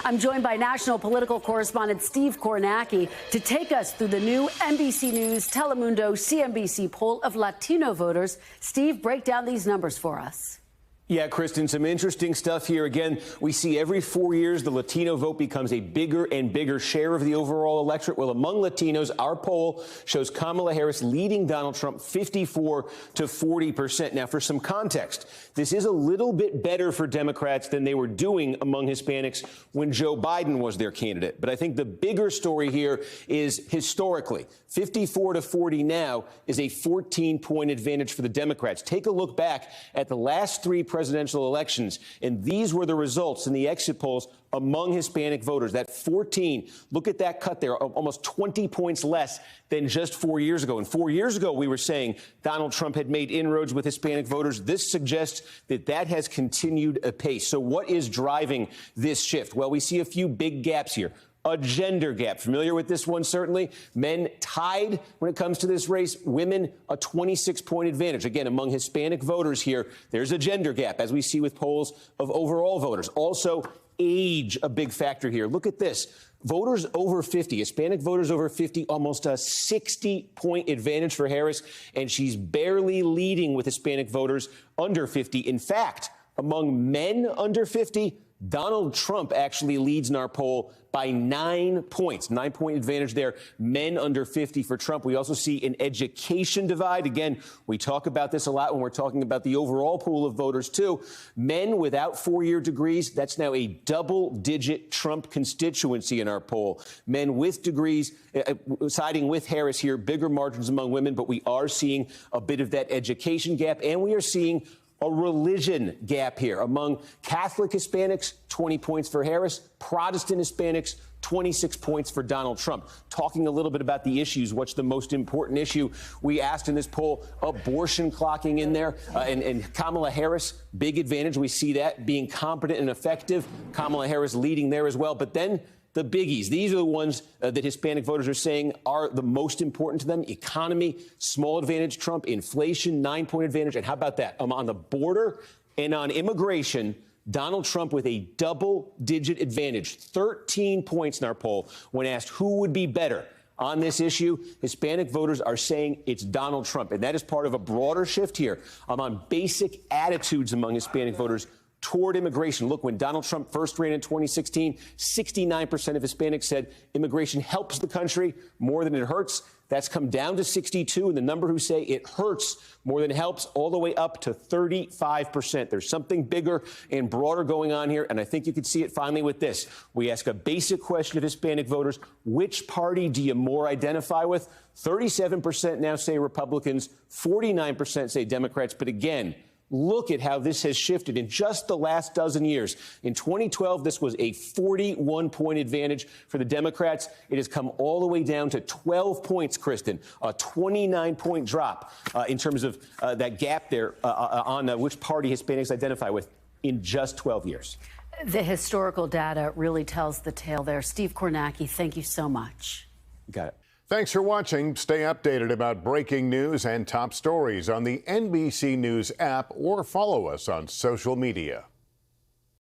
I'm joined by national political correspondent Steve Kornacki to take us through the new NBC News, Telemundo, CNBC poll of Latino voters. Steve, break down these numbers for us. Yeah, Kristen, some interesting stuff here. Again, we see every 4 years the Latino vote becomes a bigger and bigger share of the overall electorate. Well, among Latinos, our poll shows Kamala Harris leading Donald Trump 54 to 40%. Now, for some context, this is a little bit better for Democrats than they were doing among Hispanics when Joe Biden was their candidate. But I think the bigger story here is historically, 54 to 40 now is a 14-point advantage for the Democrats. Take a look back at the last three presidential elections, and these were the results in the exit polls among Hispanic voters. That 14, look at that cut there, almost 20 points less than just 4 years ago. And 4 years ago, we were saying Donald Trump had made inroads with Hispanic voters. This suggests that that has continued apace. So what is driving this shift? Well, we see a few big gaps here. A gender gap. Familiar with this one, certainly. Men tied when it comes to this race. Women, a 26-point advantage. Again, among Hispanic voters here, there's a gender gap, as we see with polls of overall voters. Also, age, a big factor here. Look at this. Voters over 50, Hispanic voters over 50, almost a 60-point advantage for Harris, and she's barely leading with Hispanic voters under 50. In fact, among men under 50, Donald Trump actually leads in our poll by 9 points, 9-point advantage there. Men under 50 for Trump. We also see an education divide. Again, we talk about this a lot when we're talking about the overall pool of voters, too. Men without 4-year degrees, that's now a double-digit Trump constituency in our poll. Men with degrees, siding with Harris here, bigger margins among women, but we are seeing a bit of that education gap, and we are seeing a religion gap here. Among Catholic Hispanics, 20 points for Harris. Protestant Hispanics, 26 points for Donald Trump. Talking a little bit about the issues, what's the most important issue? We asked in this poll, abortion clocking in there. And Kamala Harris, big advantage. We see that being competent and effective. Kamala Harris leading there as well. But then the biggies. These are the ones that Hispanic voters are saying are the most important to them. Economy, small advantage, Trump. Inflation, 9-point advantage. And how about that? On the border and on immigration, Donald Trump with a double-digit advantage. 13 points in our poll when asked who would be better on this issue. Hispanic voters are saying it's Donald Trump. And that is part of a broader shift here on basic attitudes among Hispanic voters toward immigration. Look, when Donald Trump first ran in 2016, 69% of Hispanics said immigration helps the country more than it hurts. That's come down to 62, and the number who say it hurts more than it helps all the way up to 35%. There's something bigger and broader going on here, and I think you could see it finally with this. We ask a basic question of Hispanic voters, which party do you more identify with? 37% now say Republicans, 49% say Democrats, but again, look at how this has shifted in just the last dozen years. In 2012, this was a 41-point advantage for the Democrats. It has come all the way down to 12 points, Kristen, a 29-point drop in terms of that gap there on which party Hispanics identify with in just 12 years. The historical data really tells the tale there. Steve Kornacki, thank you so much. Got it. Thanks for watching. Stay updated about breaking news and top stories on the NBC News app or follow us on social media.